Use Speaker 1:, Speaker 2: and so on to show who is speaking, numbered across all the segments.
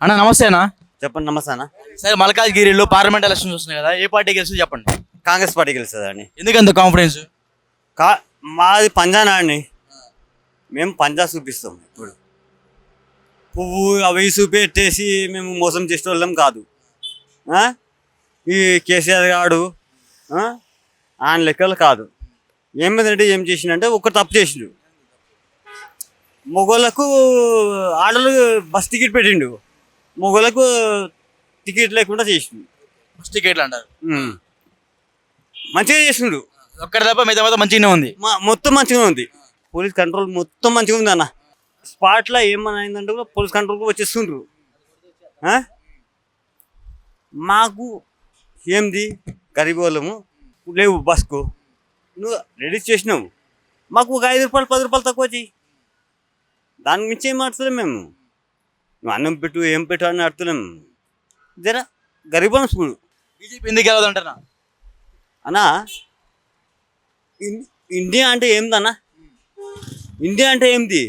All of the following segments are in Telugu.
Speaker 1: అన్న నమస్తే అన్న.
Speaker 2: చెప్పండి. నమస్తే అన్న.
Speaker 1: సరే మల్కాజ్గిరిలో పార్లమెంట్ ఎలక్షన్స్ వస్తున్నాయి కదా, ఏ పార్టీ గెలుస్తుంది చెప్పండి.
Speaker 2: కాంగ్రెస్ పార్టీ గెలుస్తుందండి.
Speaker 1: ఎందుకంత కాన్ఫిడెన్స్?
Speaker 2: కా మాది పంజానా అండి. మేము పంజా చూపిస్తాం. ఇప్పుడు పువ్వు అవి చూపెట్టేసి మేము మోసం చేసే వాళ్ళం కాదు. ఆ? ఈ కేసీఆర్ గాడు ఆయన లెక్కలు కాదు. ఏమైందంటే ఏం చేసిండంటే ఒక తప్పు చేసిండు. మొగోళ్ళకు ఆడలు బస్ టికెట్ పెట్టిండు, మొగోళ్ళకు టికెట్ లేకుండా చేసిండు.
Speaker 1: ఫస్ట్ టికెట్లు అంటారు.
Speaker 2: మంచిగా చేసిండు.
Speaker 1: ఒక్కటి తప్ప మిగతా మొత్తం మంచిగానే ఉంది.
Speaker 2: మొత్తం మంచిగా ఉంది. పోలీస్ కంట్రోల్ మొత్తం మంచిగా ఉంది అన్న. స్పాట్లో ఏమన్నా అయిందంటే కూడా పోలీస్ కంట్రోల్కి వచ్చేస్తుండ్రు. మాకు ఏంది గరీబ్ వాళ్ళము లేవు బస్కు, నువ్వు రెడీ చేసినావు, మాకు ఒక 5 రూపాయలు 10 రూపాయలు తక్కువ వచ్చి దాని మించి ఏం ఆడుతున్నాం మేము. నువ్వు అన్నం పెట్టు ఏం పెట్టు అని ఆడుతున్నాం. జరా గరీబ్ వాళ్ళం స్కూల్.
Speaker 1: బీజేపీ ఎందుకు గెలవదు అంటారా
Speaker 2: అన్నా? ఇండియా అంటే ఏందన్నా? ఇండియా అంటే ఏంది?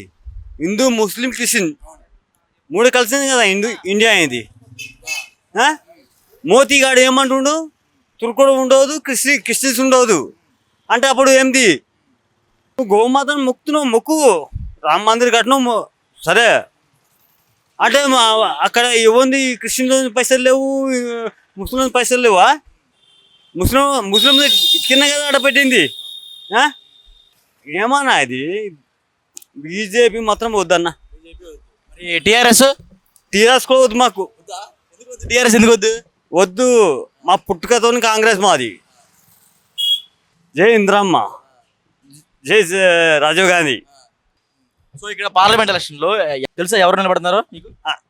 Speaker 2: హిందూ ముస్లిం క్రిస్టియన్ 3 కలిసింది కదా ఇండియా అయింది. మోతీగాడు ఏమంటుండు, తుర్కుడు ఉండదు, క్రిస్టియన్స్ ఉండదు అంటే అప్పుడు ఏంది? గోమాతను మొక్కుతున్నావు, మొక్కు, రామ మందిర్ కట్టినావు సరే అంటే అక్కడ ఇవ్వండి. క్రిస్టియన్లో పైసలు లేవు, ముస్లింలో పైసలు లేవా? ముస్లిం కింద కదా ఆడ పెట్టింది. ఏమన్నా ఇది బీజేపీ మాత్రం వద్దన్న. టీఆర్ఎస్ కూడా వద్దు మాకు.
Speaker 1: టీఆర్ఎస్ ఎందుకు వద్దు?
Speaker 2: వద్దు, మా పుట్టుకతో కాంగ్రెస్ మాది. జై ఇందిరమ్మ, జై రాజీవ్ గాంధీ.
Speaker 1: సో ఇక్కడ పార్లమెంట్ ఎలక్షన్ లో తెలుసా ఎవరు నిలబడుతున్నారో మీకు?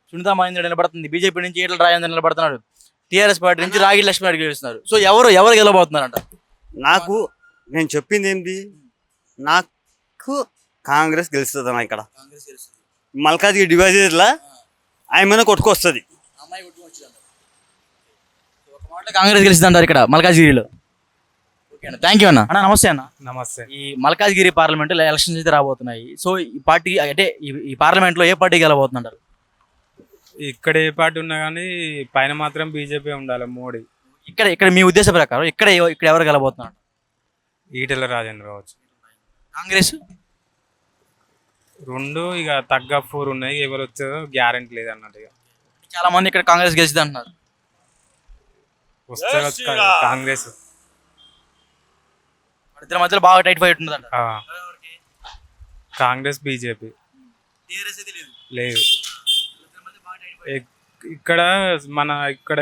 Speaker 1: సునీతా మహేంద్ర నిలబడుతుంది, బీజేపీ నుంచి ఈటల రాజేందర్ నిలబడుతున్నాడు, టీఆర్ఎస్ పార్టీ నుంచి రాగి లక్ష్మీ రెడ్డి గెలుస్తున్నారు. సో ఎవరు గెలబోతున్నారంట?
Speaker 2: నాకు నేను చెప్పింది ఏంటి, నాకు కాంగ్రెస్ గెలుస్తుందన్న. ఇక్కడ మల్కాజ్గిరి డివైజర్లా ఆయన కొట్టుకొస్తుంది.
Speaker 1: కాంగ్రెస్ గెలుస్తుంది అంటారు ఇక్కడ మల్కాజ్గిరిలో. ఓకే అన్న, థ్యాంక్ యూ అన్న. అన్న నమస్తే అన్న.
Speaker 3: నమస్తే.
Speaker 1: ఈ మల్కాజ్గిరి పార్లమెంట్ ఎలక్షన్స్ అయితే రాబోతున్నాయి. సో ఈ పార్టీ అంటే ఈ పార్లమెంట్ లో ఏ పార్టీ గెలబోతుందంటారు?
Speaker 3: ఇక్కడ ఏ పార్టీ ఉన్నా కానీ పైన మాత్రం బీజేపీ ఉండాలి, మోడీ.
Speaker 1: ఇక్కడ మీ ఉద్దేశ ప్రకారం ఇక్కడ ఎవరు గెలబోతున్నారు?
Speaker 3: ఈటెల రాజేంద్ర కావచ్చు.
Speaker 1: కాంగ్రెస్
Speaker 3: 2 ఇక తగ్గ 4 ఉన్నాయి. ఎవరు వచ్చారో గ్యారెంటీ లేదు అన్నట్టు. ఇక
Speaker 1: చాలా మంది ఇక్కడ కాంగ్రెస్ గెలిచింది అంటున్నారు.
Speaker 3: వస్తే కాంగ్రెస్.
Speaker 1: ఇద్దరి మధ్యలో బాగా టైట్ ఫైట్ ఉంటుంది అంట.
Speaker 3: కాంగ్రెస్ బీజేపీ లేదు. ఇక్కడ ఇక్కడ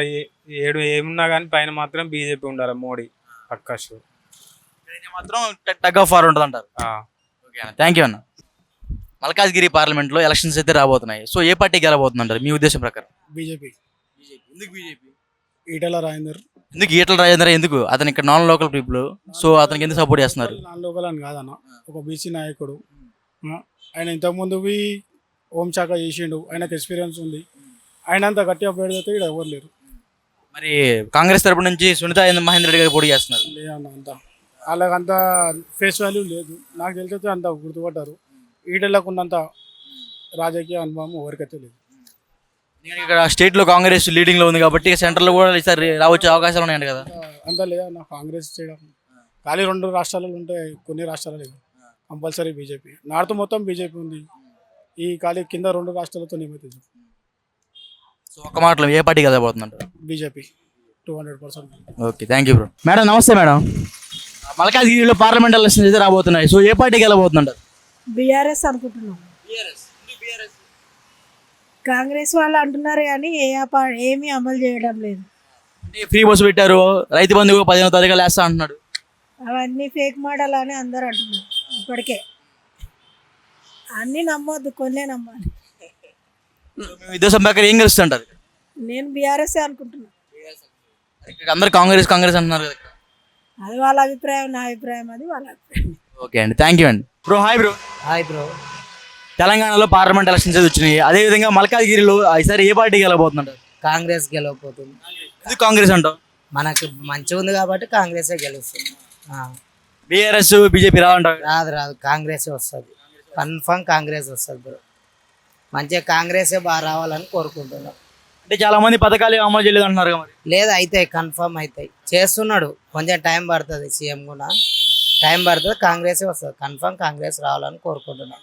Speaker 3: 7 ఏమున్నా కానీ పైన మాత్రం బీజేపీ ఉండాలి, మోడీ పక్కా షూర్.
Speaker 1: మాత్రం టగ్ ఆఫ్ వార్ ఉంటుంది అంటారు. ఓకే అన్న, థ్యాంక్ యూ అన్న. మల్కాజ్గిరి పార్లమెంట్ లో ఎలక్షన్స్ అయితే రాబోతున్నాయి. సో ఏ పార్టీ గెలబోతుంది అంటారు మీ ఉద్దేశం ప్రకారం?
Speaker 4: బీజేపీ.
Speaker 1: ఎందుకు బీజేపీ?
Speaker 4: ఈటల రాజేందర్.
Speaker 1: ఎందుకు ఈటల రాజేందర్? ఎందుకు? అతను ఇక్కడ నాన్ లోకల్ పీపుల్, సో అతనికి ఎందుకు సపోర్ట్ చేస్తున్నారు?
Speaker 4: నాన్ లోకల్ అని కాదన్న, ఒక బీసీ నాయకుడు. ఆయన ఇంతకుముందు హోంశాఖ చేసిండు, ఆయనకు ఎక్స్పీరియన్స్ ఉంది. ఆయన అంత గట్టిగా పెడితే ఇక్కడ ఎవరు లేరు.
Speaker 1: మరి కాంగ్రెస్ తరపు నుంచి సునీతా మహేందర్ రెడ్డి గారు పోటీ చేస్తున్నారు.
Speaker 4: లేదన్న, అంత వాళ్ళకంత ఫేస్ వాల్యూ లేదు. నాకు తెలిసైతే అంత గుర్తుపట్టారు. ఈటలకు ఉన్నంత రాజకీయ అనుభవం ఎవరికైతే లేదు.
Speaker 1: ఇక్కడ స్టేట్ లో కాంగ్రెస్ లీడింగ్ లో ఉంది కాబట్టి సెంట్రల్ లో కూడా ఈసారి రావచ్చే అవకాశాలు ఉన్నాయండి కదా.
Speaker 4: అంత లేదన్న, కాంగ్రెస్ చేయడం ఖాళీ 2 రాష్ట్రాలలో ఉంటే కొన్ని రాష్ట్రాలు లేదు. Compulsory BJP. నార్త్ మొత్తం బీజేపీ ఉంది, ఈ ఖాళీ కింద 2 రాష్ట్రాలతో ఏమైతే.
Speaker 1: సో ఒక మాటలో ఏ పార్టీ గెలబోతుందంటారు?
Speaker 4: BJP 200%.
Speaker 1: Okay, thank you bro. Madam నమస్తే మేడం. మల్కాజ్గిరిలో పార్లమెంట్ ఎలక్షన్స్ అయితే రాబోతున్నాయి. సో ఏ పార్టీ గెలబోతుందంటారు?
Speaker 5: బీఆర్ఎస్ అనుకుంటున్నాం. కాంగ్రెస్ వాళ్ళు అంటున్నారు కానీ ఏమీ అమలు చేయడం లేదు.
Speaker 1: ఫ్రీ బస్సు పెట్టారు, రైతు బంధు 15వ తారీఖు వేస్తా అంటున్నాడు.
Speaker 5: అవన్నీ ఫేక్ మోడల్ అని అందరూ అంటున్నారు. ఇప్పటికే అన్నీ నమ్మొద్దు, కొన్నే నమ్మాలి.
Speaker 1: ఉద్దేశం ప్రకారం ఏం గెలుస్తుంటారు?
Speaker 5: నేను బీఆర్ఎస్ అనుకుంటున్నాను.
Speaker 1: అందరు కాంగ్రెస్ అంటున్నారు కదా.
Speaker 5: అది వాళ్ళ అభిప్రాయం, నా అభిప్రాయం అది వాళ్ళ అభిప్రాయం.
Speaker 1: ఓకే అండి, థ్యాంక్ యూ అండి. Bro hi bro.
Speaker 6: Hi bro.
Speaker 1: తెలంగాణలో పార్లమెంట్ ఎలక్షన్స్ వచ్చినాయి, అదే విధంగా మల్కాజ్గిరిలో ఈసారి ఏ పార్టీ గెలబోతుందంటారు?
Speaker 6: కాంగ్రెస్ గెలవబోతుంది.
Speaker 1: ఎందుకు కాంగ్రెస్ అంటావు?
Speaker 6: మనకు మంచిగా ఉంది కాబట్టి కాంగ్రెస్ గెలుస్తుంది.
Speaker 1: బీఆర్ఎస్ బీజేపీ రావంటారు?
Speaker 6: రాదు, కాంగ్రెస్ వస్తుంది. కన్ఫర్మ్ కాంగ్రెస్ వస్తుంది బ్రో. మంచిగా కాంగ్రెసే బాగా రావాలని కోరుకుంటున్నాం.
Speaker 1: అంటే చాలా మంది పథకాలు ఏం అమలు చేయలేదు అంటున్నారు కదా మరి.
Speaker 6: లేదు అవుతాయి, కన్ఫర్మ్ అవుతాయి. చేస్తున్నాడు, కొంచెం టైం పడుతుంది. సీఎం కూడా టైం పడుతుంది. కాంగ్రెసే వస్తుంది కన్ఫర్మ్. కాంగ్రెస్ రావాలని కోరుకుంటున్నాం.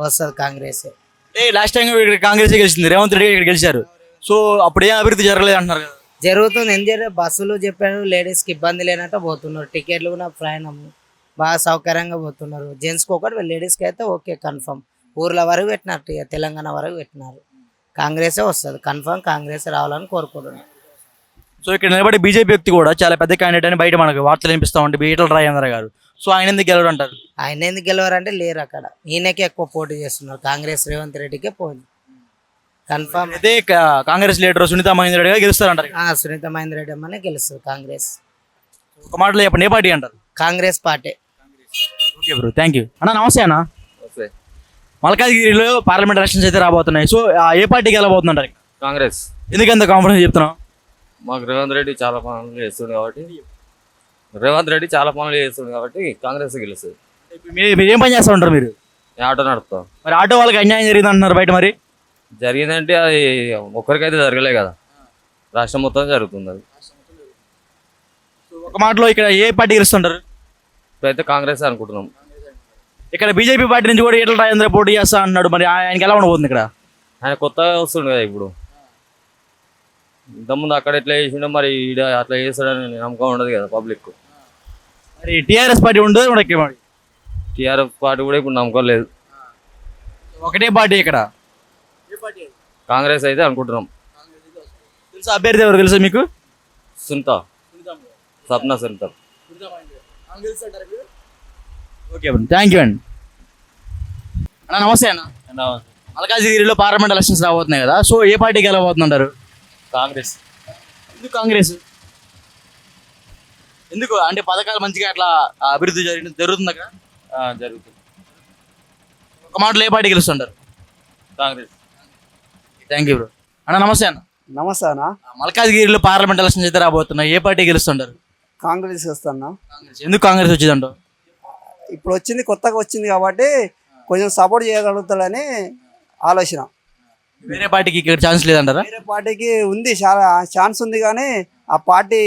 Speaker 6: వస్తుంది కాంగ్రెసే.
Speaker 1: అంటే లాస్ట్ టైం ఇక్కడ కాంగ్రెస్ గెలిచింది, రేవంత్ రెడ్డి ఇక్కడ గెలిచారు. సో అప్పుడు ఏం అభివృద్ధి జరగలేదు అంటున్నారు కదా.
Speaker 6: జరుగుతుంది. ఎందుకంటే బస్సులు చెప్పారు, లేడీస్కి ఇబ్బంది లేనట్టు పోతున్నారు. టికెట్లు కూడా ప్రయాణం బాగా సౌకర్యంగా పోతున్నారు. జెంట్స్కి ఒకటి, లేడీస్కి అయితే ఓకే కన్ఫర్మ్. ఊర్ల వరకు పెట్టినారు, తెలంగాణ వరకు పెట్టినారు. కాంగ్రెసే వస్తుంది కన్ఫర్మ్. కాంగ్రెస్ రావాలని కోరుకుంటున్నాను.
Speaker 1: సో ఇక్కడ నిలబడి బీజేపీ వ్యక్తి కూడా చాలా పెద్ద క్యాండిడేట్ అని బయట మనకు వార్తలు వినిపిస్తా ఉంటాయి, ఈటల రాజేంద్ర గారు. సో ఆయన ఎందుకు గెలవరు అంటారు?
Speaker 6: ఆయన ఎందుకు గెలవరంటే లేరు అక్కడ. ఈయనకే ఎక్కువ పోటీ చేస్తున్నారు. కాంగ్రెస్ రేవంత్ రెడ్డికే పోయింది కన్ఫర్మ్.
Speaker 1: అయితే కాంగ్రెస్ లీడర్ సునీతా మహేందర్ రెడ్డి గారు గెలుస్తారంటారు.
Speaker 6: సునీత మహేందర్ రెడ్డి అమ్మనే గెలుస్తుంది కాంగ్రెస్.
Speaker 1: ఒక మాటలో చెప్పండి, ఏ పార్టీ అంటారు?
Speaker 6: Congress party.
Speaker 1: Okay bro, thank you అన్న. నమస్తే అన్న. మల్కాజ్గిరిలో పార్లమెంట్ ఎలక్షన్స్ అయితే రాబోతున్నాయి. సో ఏ పార్టీకి వెళ్ళబోతుందంటారు?
Speaker 7: కాంగ్రెస్.
Speaker 1: ఎందుకంత కాన్ఫిడెన్స్ చెప్తున్నాం?
Speaker 7: మాకు రేవంత్ రెడ్డి చాలా పనులు చేస్తుంది కాబట్టి కాంగ్రెస్ గెలుస్తుంది.
Speaker 1: మీరు ఏం పని చేస్తూ ఉంటారు? మీరు
Speaker 7: ఆటో నడుపుతాం.
Speaker 1: మరి ఆటో వాళ్ళకి అన్యాయం జరిగింది అంటున్నారు బయట. మరి
Speaker 7: జరిగిందంటే అది ఒక్కరికైతే జరగలే కదా, రాష్ట్రం మొత్తం జరుగుతుంది అది.
Speaker 1: ఒక మాటలో ఇక్కడ ఏ పార్టీ గెలుస్తుంటారు?
Speaker 7: ఇప్పుడైతే కాంగ్రెస్ అనుకుంటున్నాం.
Speaker 1: ఇక్కడ బీజేపీ పార్టీ నుంచి కూడా ఈటల రాజేంద్ర పోటీ చేస్తా అన్నాడు. మరి ఆయనకి ఎలా ఉండబోతుంది ఇక్కడ?
Speaker 7: ఆయన కొత్తగా వస్తుండు కదా ఇప్పుడు. ఇంతకుముందు అక్కడ ఎట్లా చేసిండో మరి ఈడ అట్లా చేస్తాడని నమ్మకం ఉండదు కదా పబ్లిక్.
Speaker 1: మరి టీఆర్ఎస్ పార్టీ ఉండదు కూడా ఇక్కడ. మరి
Speaker 7: టీఆర్ఎస్ పార్టీ కూడా ఇప్పుడు నమ్మకం లేదు.
Speaker 1: ఒకటే పార్టీ ఇక్కడ
Speaker 7: కాంగ్రెస్ అయితే అనుకుంటున్నాం.
Speaker 1: తెలుసా అభ్యర్థి ఎవరు తెలుసా మీకు?
Speaker 7: సునీత, సప్న సునీత.
Speaker 1: ఓకే అండి, థ్యాంక్ యూ అండి. అన్న నమస్తే అన్న. మల్కాజ్గిరిలో పార్లమెంట్ ఎలక్షన్స్ రాబోతున్నాయి కదా. సో ఏ పార్టీకి వెళ్ళబోతుందంటారు?
Speaker 7: కాంగ్రెస్.
Speaker 1: ఎందుకు కాంగ్రెస్? ఎందుకు అంటే పథకాలు మంచిగా అట్లా అభివృద్ధి జరుగుతుంది అక్కడ?
Speaker 7: జరుగుతుంది.
Speaker 1: ఒక మాటలో ఏ పార్టీ గెలుస్తుంటారు?
Speaker 7: కాంగ్రెస్.
Speaker 1: Thank you bro. అన్న నమస్తే అన్న.
Speaker 8: నమస్తే అన్న.
Speaker 1: మల్కాజ్గిరిలో పార్లమెంట్ ఎలక్షన్స్ అయితే రాబోతున్నాయి. ఏ పార్టీ గెలుస్తుంటారు?
Speaker 8: కాంగ్రెస్ వస్తాను.
Speaker 1: కాంగ్రెస్. ఎందుకు కాంగ్రెస్ వచ్చిందంటావు?
Speaker 8: ఇప్పుడు వచ్చింది, కొత్తగా వచ్చింది కాబట్టి కొంచెం సపోర్ట్ చేయగలుగుతాడని ఆలోచన.
Speaker 1: వేరే పార్టీకి ఇక్కడ ఛాన్స్ లేదంటారా?
Speaker 8: వేరే పార్టీకి ఉంది, చాలా ఛాన్స్ ఉంది, కానీ ఆ పార్టీ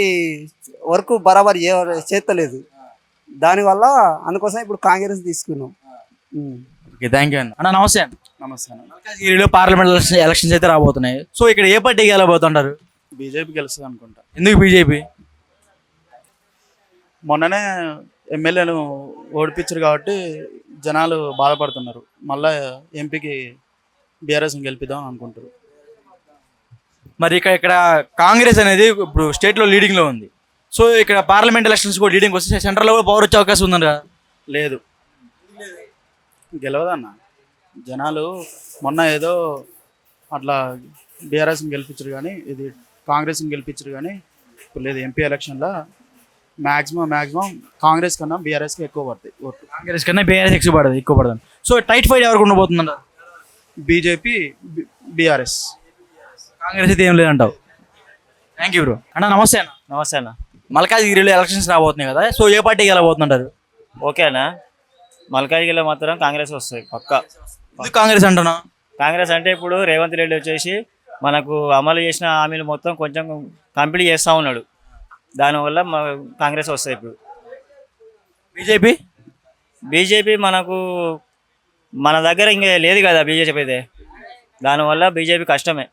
Speaker 8: వర్క్ బరాబర్ చేస్తలేదు. దానివల్ల అందుకోసం ఇప్పుడు కాంగ్రెస్ తీసుకున్నాం.
Speaker 1: ఓకే, థ్యాంక్ యూ అన్న. అన్న నమస్తే అన్న.
Speaker 4: నమస్తే అన్న.
Speaker 1: మల్కాజ్గిరిలో పార్లమెంట్ ఎలక్షన్స్ అయితే రాబోతున్నాయి. సో ఇక్కడ ఏ పార్టీకి వెళ్ళబోతుంటారు?
Speaker 4: బీజేపీ గెలుస్తుంది అనుకుంటా.
Speaker 1: ఎందుకు బీజేపీ?
Speaker 4: మొన్ననే ఎమ్మెల్యేను ఓడిపించారు కాబట్టి జనాలు బాధపడుతున్నారు. మళ్ళా ఎంపీకి బీఆర్ఎస్ గెలిపిద్దాం అనుకుంటారు.
Speaker 1: మరి ఇక్కడ కాంగ్రెస్ అనేది ఇప్పుడు స్టేట్లో లీడింగ్లో ఉంది. సో ఇక్కడ పార్లమెంట్ ఎలక్షన్స్ కూడా లీడింగ్ వస్తే సెంట్రల్లో కూడా పవర్ వచ్చే అవకాశం ఉందా?
Speaker 4: లేదు, గెలవదన్న. జనాలు మొన్న ఏదో అట్లా బీఆర్ఎస్ని గెలిపించారు, కానీ ఇది కాంగ్రెస్ని గెలిపించారు. కానీ ఇప్పుడు లేదు, ఎంపీ ఎలక్షన్లో మ్యాక్సిమం కాంగ్రెస్ కన్నా బీఆర్ఎస్కి ఎక్కువ పడతాయి ఓట్లు.
Speaker 1: కాంగ్రెస్ కన్నా బీఆర్ఎస్ ఎక్కువ పడదు. సో టైట్ ఫైట్ ఎవరికి ఉండబోతుందంట?
Speaker 4: BJP, BRS.
Speaker 1: కాంగ్రెస్ అయితే ఏం లేదంటావు. Thank you bro. అన్న నమస్తే అన్న.
Speaker 9: నమస్తే అన్న.
Speaker 1: మల్కాజ్గిరిలో ఎలక్షన్స్ రాబోతున్నాయి కదా. సో ఏ పార్టీకి వెళ్ళబోతుంటారు?
Speaker 9: ఓకే అన్న, మల్కాజ్గిరిలో మాత్రం కాంగ్రెస్ వస్తుంది పక్కా.
Speaker 1: ఎందుకు కాంగ్రెస్ అంటున్నా?
Speaker 9: కాంగ్రెస్ అంటే ఇప్పుడు రేవంత్ రెడ్డి వచ్చేసి మనకు అమలు చేసిన హామీలు మొత్తం కొంచెం కంప్లీట్ చేస్తూ ఉన్నాడు. దానివల్ల కాంగ్రెస్ వస్తుంది. ఇప్పుడు బీజేపీ మనకు మన దగ్గర ఇంకా లేదు కదా బీజేపీ అయితే, దానివల్ల బీజేపీ కష్టమే.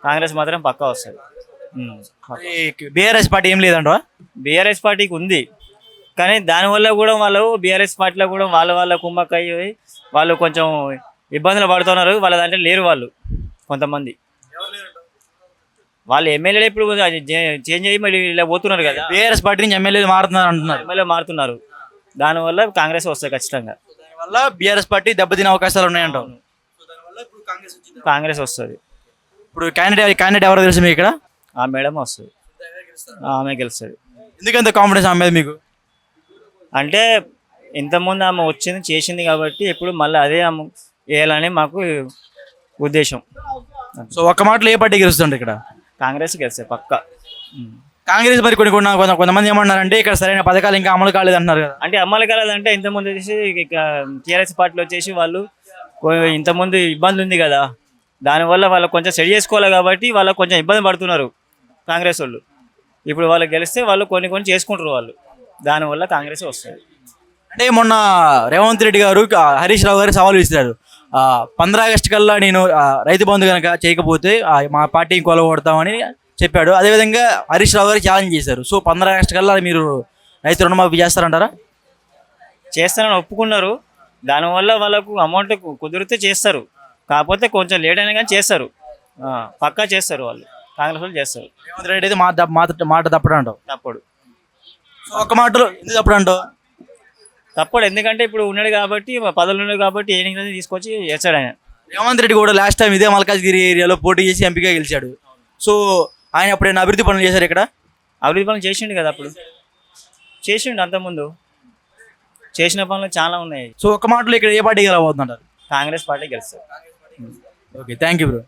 Speaker 9: కాంగ్రెస్ మాత్రం పక్కా వస్తుంది.
Speaker 1: బీఆర్ఎస్ పార్టీ ఏం లేదంట?
Speaker 9: బీఆర్ఎస్ పార్టీకి ఉంది, కానీ దానివల్ల కూడా వాళ్ళు బీఆర్ఎస్ పార్టీలో కూడా వాళ్ళ కుమ్మక్కయ్యి వాళ్ళు కొంచెం ఇబ్బందులు పడుతున్నారు. వాళ్ళ దాంట్లో లేరు వాళ్ళు కొంతమంది. వాళ్ళు ఎమ్మెల్యేలు ఇప్పుడు చేంజ్ అయ్యి మళ్ళీ ఇలా పోతున్నారు కదా.
Speaker 1: బీఆర్ఎస్ పార్టీ నుంచి ఎమ్మెల్యేలు మారుతున్నారు అంటున్నారు.
Speaker 9: ఎమ్మెల్యే మారుతున్నారు. దానివల్ల కాంగ్రెస్ వస్తుంది ఖచ్చితంగా.
Speaker 1: దానివల్ల బీఆర్ఎస్ పార్టీ దెబ్బతినే అవకాశాలు ఉన్నాయంటావు.
Speaker 9: కాంగ్రెస్ వస్తుంది.
Speaker 1: ఇప్పుడు క్యాండిడేట్ ఎవరో తెలుసు మీకు ఇక్కడ?
Speaker 9: ఆ మేడం వస్తుంది, ఆమె గెలుస్తుంది.
Speaker 1: ఎందుకంత కాన్ఫిడెన్స్ ఆమె మీద మీకు?
Speaker 9: అంటే ఇంతకుముందు ఆమె వచ్చింది చేసింది కాబట్టి ఇప్పుడు మళ్ళీ అదే ఆమె వేయాలని మాకు ఉద్దేశం.
Speaker 1: సో ఒక్క మాటలో ఏ పార్టీ గెలుస్తుంది ఇక్కడ?
Speaker 9: కాంగ్రెస్ గెలుస్తుంది పక్కా.
Speaker 1: కాంగ్రెస్ మరి కొంతమంది ఏమన్నారంటే ఇక్కడ సరైన పథకాలు ఇంకా అమలు కాలేదు అంటున్నారు కదా.
Speaker 9: అంటే అమలు కాలేదంటే ఇంతకుముందు వచ్చేసి టీఆర్ఎస్ పార్టీలో వచ్చేసి వాళ్ళు ఇంతకుముందు ఇబ్బంది ఉంది కదా, దానివల్ల వాళ్ళు కొంచెం సెట్ చేసుకోవాలి కాబట్టి వాళ్ళకు కొంచెం ఇబ్బంది పడుతున్నారు కాంగ్రెస్ వాళ్ళు. ఇప్పుడు వాళ్ళు గెలిస్తే వాళ్ళు కొన్ని చేసుకుంటారు వాళ్ళు, దానివల్ల కాంగ్రెస్ వస్తుంది.
Speaker 1: అంటే మొన్న రేవంత్ రెడ్డి గారు హరీష్ రావు గారు సవాల్ విసిరారు. 15 ఆగస్టు కల్లా నేను రైతు బంధు కనుక చేయకపోతే మా పార్టీని కొలగొడతామని చెప్పాడు. అదేవిధంగా హరీష్ రావు గారు ఛాలెంజ్ చేశారు. సో 15 ఆగస్టు కల్లా మీరు రైతు రుణమాఫీ చేస్తారంటారా?
Speaker 9: చేస్తారని ఒప్పుకున్నారు. దానివల్ల వాళ్ళకు అమౌంట్ కుదిరితే చేస్తారు, కాకపోతే కొంచెం లేట్ అయినా కానీ చేస్తారు. పక్కా చేస్తారు వాళ్ళు, కాంగ్రెస్ వాళ్ళు చేస్తారు.
Speaker 1: రేవంత్ రెడ్డి అయితే మాట తప్పడు అంటావు.
Speaker 9: తప్పుడు
Speaker 1: సో ఒక్క మాటలో ఎందుకు తప్పడు అంటావు?
Speaker 9: తప్పుడు ఎందుకంటే ఇప్పుడు ఉన్నాడు కాబట్టి, పదవులు ఉన్నాడు కాబట్టి ఏ నిర్ణయం తీసుకొచ్చి చేస్తాడు ఆయన.
Speaker 1: రేవంత్ రెడ్డి కూడా లాస్ట్ టైం ఇదే మల్కాజ్గిరి ఏరియాలో పోటీ చేసి ఎంపీగా గెలిచాడు. సో ఆయన అప్పుడైనా అభివృద్ధి పనులు చేశారు ఇక్కడ?
Speaker 9: అభివృద్ధి పనులు చేసిండు కదా, అప్పుడు చేసిండు, అంతకుముందు చేసిన పనులు చాలా ఉన్నాయి.
Speaker 1: సో ఒక్క మాటలో ఇక్కడ ఏ పార్టీ గెలవబోతుందంటారు?
Speaker 9: కాంగ్రెస్ పార్టీ గెలుస్తారు.
Speaker 1: Okay, thank you bro.